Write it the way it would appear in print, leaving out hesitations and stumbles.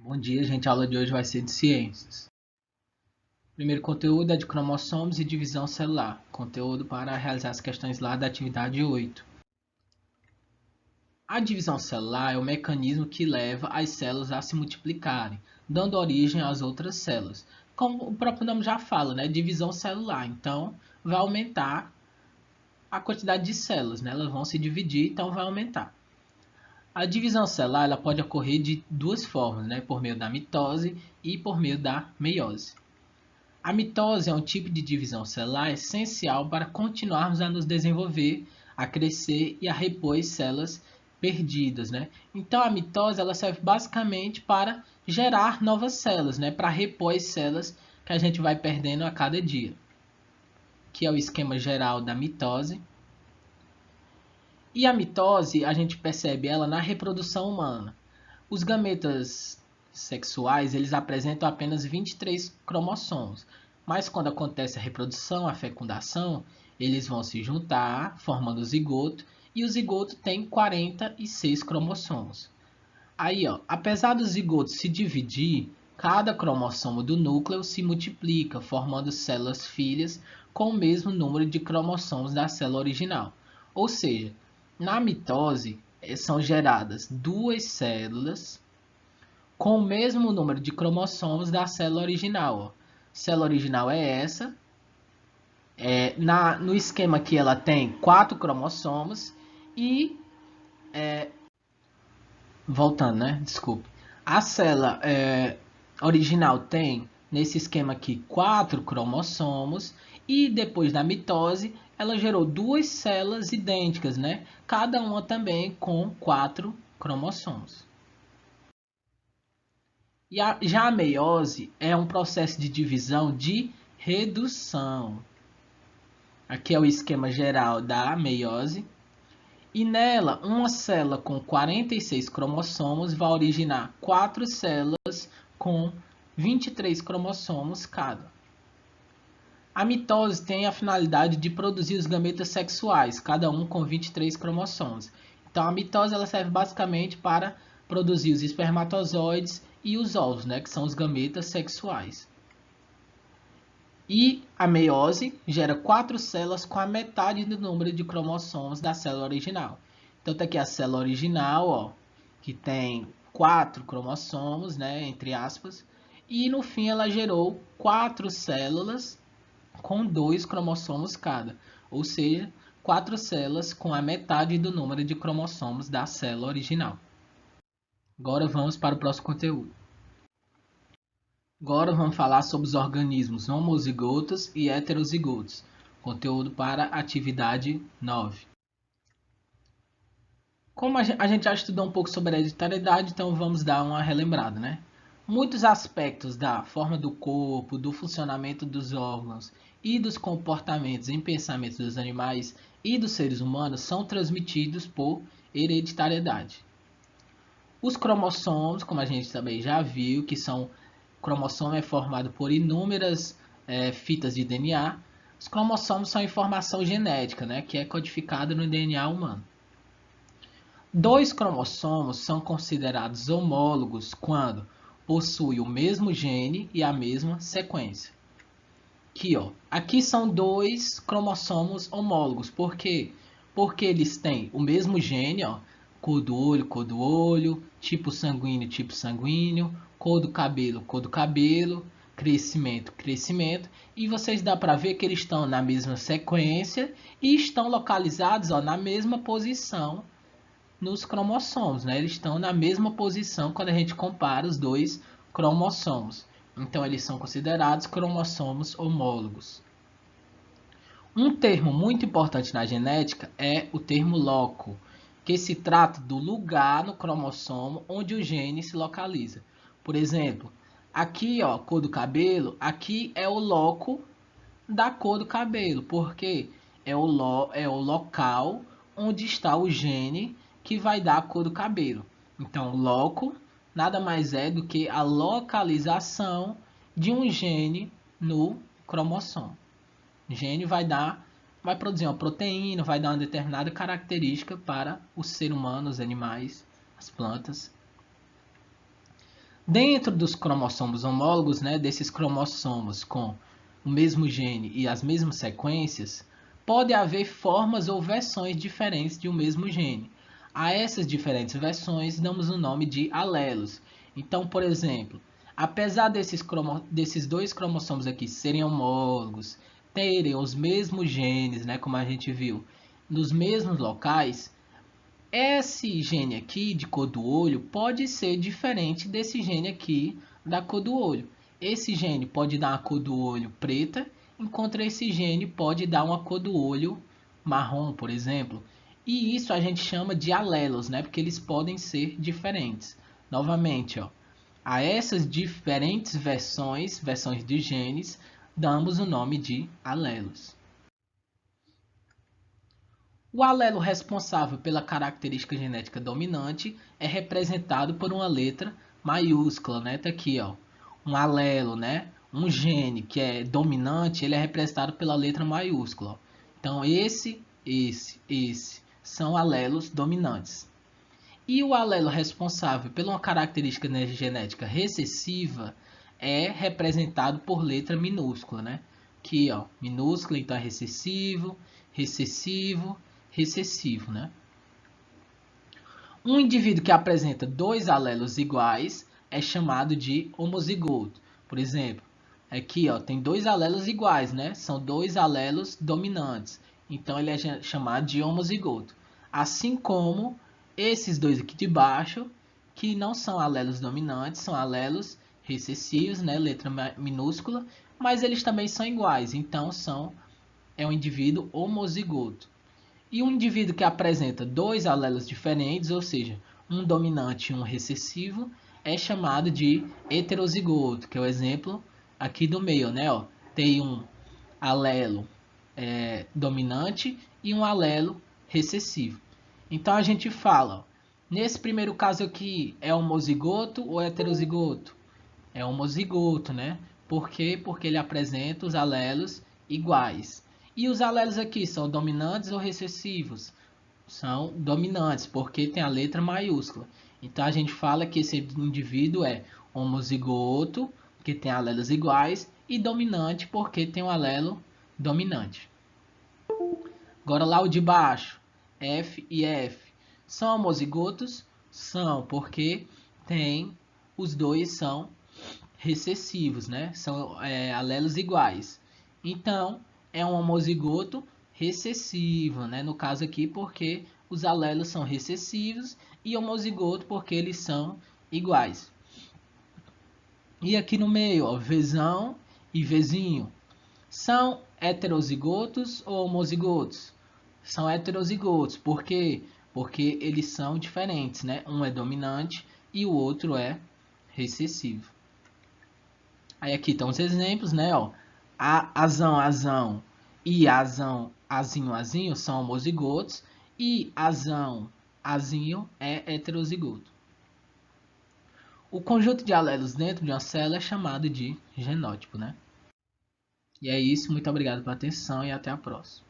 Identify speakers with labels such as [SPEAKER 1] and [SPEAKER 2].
[SPEAKER 1] Bom dia, gente. A aula de hoje vai ser de ciências. Primeiro conteúdo é de cromossomos e divisão celular. Conteúdo para realizar as questões lá da atividade 8. A divisão celular é o mecanismo que leva as células a se multiplicarem, dando origem às outras células. Como o próprio nome já fala, né? Divisão celular. Então, vai aumentar a quantidade de células, né? Elas vão se dividir, então vai aumentar. A divisão celular ela pode ocorrer de duas formas, né? Por meio da mitose e por meio da meiose. A mitose é um tipo de divisão celular essencial para continuarmos a nos desenvolver, a crescer e a repor as células perdidas, né? Então a mitose ela serve basicamente para gerar novas células, né? Para repor as células que a gente vai perdendo a cada dia, que é o esquema geral da mitose. E a mitose a gente percebe ela na reprodução humana. Os gametas sexuais eles apresentam apenas 23 cromossomos, mas quando acontece a reprodução, a fecundação, eles vão se juntar, formando o zigoto, e o zigoto tem 46 cromossomos. Aí, ó, apesar do zigoto se dividir, cada cromossomo do núcleo se multiplica, formando células filhas com o mesmo número de cromossomos da célula original. Ou seja, na mitose são geradas duas células com o mesmo número de cromossomos da célula original. Ó. Célula original é essa. No esquema que ela tem 4 cromossomos e... voltando, né? Desculpe. A célula original tem, nesse esquema aqui, 4 cromossomos e depois da mitose, ela gerou duas células idênticas, né? Cada uma também com 4 cromossomos. E já a meiose é um processo de divisão de redução. Aqui é o esquema geral da meiose. E nela, uma célula com 46 cromossomos vai originar 4 células com 23 cromossomos cada. A mitose tem a finalidade de produzir os gametas sexuais, cada um com 23 cromossomos. Então a mitose ela serve basicamente para produzir os espermatozoides e os ovos, né, que são os gametas sexuais. E a meiose gera 4 células com a metade do número de cromossomos da célula original. Então tá aqui a célula original, ó, que tem 4 cromossomos, né, entre aspas, e no fim ela gerou 4 células com 2 cromossomos cada, ou seja, 4 células com a metade do número de cromossomos da célula original. Agora vamos para o próximo conteúdo. Agora vamos falar sobre os organismos homozigotos e heterozigotos. Conteúdo para atividade 9. Como a gente já estudou um pouco sobre a hereditariedade, então vamos dar uma relembrada, né? Muitos aspectos da forma do corpo, do funcionamento dos órgãos e dos comportamentos e pensamentos dos animais e dos seres humanos são transmitidos por hereditariedade. Os cromossomos, como a gente também já viu, que são cromossomo é formado por inúmeras fitas de DNA. Os cromossomos são informação genética, né, que é codificada no DNA humano. 2 cromossomos são considerados homólogos quando possuem o mesmo gene e a mesma sequência. Aqui, ó, aqui são 2 cromossomos homólogos. Por quê? Porque eles têm o mesmo gene, ó, cor do olho, tipo sanguíneo, cor do cabelo, crescimento. E vocês dá para ver que eles estão na mesma sequência e estão localizados, ó, na mesma posição nos cromossomos, né? Eles estão na mesma posição quando a gente compara os 2 cromossomos. Então, eles são considerados cromossomos homólogos. Um termo muito importante na genética é o termo loco, que se trata do lugar no cromossomo onde o gene se localiza. Por exemplo, aqui, ó, cor do cabelo, aqui é o loco da cor do cabelo, porque é o local onde está o gene que vai dar a cor do cabelo. Então, loco nada mais é do que a localização de um gene no cromossomo. O gene vai produzir uma proteína, vai dar uma determinada característica para o ser humano, os animais, as plantas. Dentro dos cromossomos homólogos, né, desses cromossomos com o mesmo gene e as mesmas sequências, pode haver formas ou versões diferentes de um mesmo gene. A essas diferentes versões damos o nome de alelos. Então, por exemplo, apesar desses dois cromossomos aqui serem homólogos, terem os mesmos genes, né, como a gente viu, nos mesmos locais, esse gene aqui de cor do olho pode ser diferente desse gene aqui da cor do olho. Esse gene pode dar uma cor do olho preta, enquanto esse gene pode dar uma cor do olho marrom, por exemplo. E isso a gente chama de alelos, né? Porque eles podem ser diferentes. Novamente, ó, a essas diferentes versões de genes, damos o nome de alelos. O alelo responsável pela característica genética dominante é representado por uma letra maiúscula, né? Tá aqui, ó. Um alelo, né? Um gene que é dominante, ele é representado pela letra maiúscula. Ó. Então, esse são alelos dominantes. E o alelo responsável por uma característica genética recessiva é representado por letra minúscula, né? Aqui, ó, minúscula, então é recessivo, recessivo, recessivo, né? Um indivíduo que apresenta dois alelos iguais é chamado de homozigoto. Por exemplo, aqui, ó, tem dois alelos iguais, né? São dois alelos dominantes. Então ele é chamado de homozigoto. Assim como esses dois aqui de baixo, que não são alelos dominantes, são alelos recessivos, né? Letra minúscula, mas eles também são iguais. Então é um indivíduo homozigoto. E um indivíduo que apresenta dois alelos diferentes, ou seja, um dominante e um recessivo, é chamado de heterozigoto, que é o exemplo aqui do meio, né? Ó, tem um alelo dominante e um alelo recessivo. Então a gente fala, ó, nesse primeiro caso aqui, é homozigoto ou heterozigoto? É homozigoto, né? Por quê? Porque ele apresenta os alelos iguais. E os alelos aqui são dominantes ou recessivos? São dominantes, porque tem a letra maiúscula. Então a gente fala que esse indivíduo é homozigoto, que tem alelos iguais, e dominante, porque tem um alelo dominante. Agora lá o de baixo, F e F. São homozigotos? São, porque os dois são recessivos, né? São alelos iguais. Então, é um homozigoto recessivo, né? No caso aqui, porque os alelos são recessivos e homozigoto porque eles são iguais. E aqui no meio, ó, Vzão e Vzinho. São heterozigotos ou homozigotos? São heterozigotos. Por quê? Porque eles são diferentes, né? Um é dominante e o outro é recessivo. Aí aqui estão os exemplos, né? Ó, azão, azão e azão, azinho, azinho são homozigotos e azão, azinho é heterozigoto. O conjunto de alelos dentro de uma célula é chamado de genótipo, né? E é isso, muito obrigado pela atenção e até a próxima.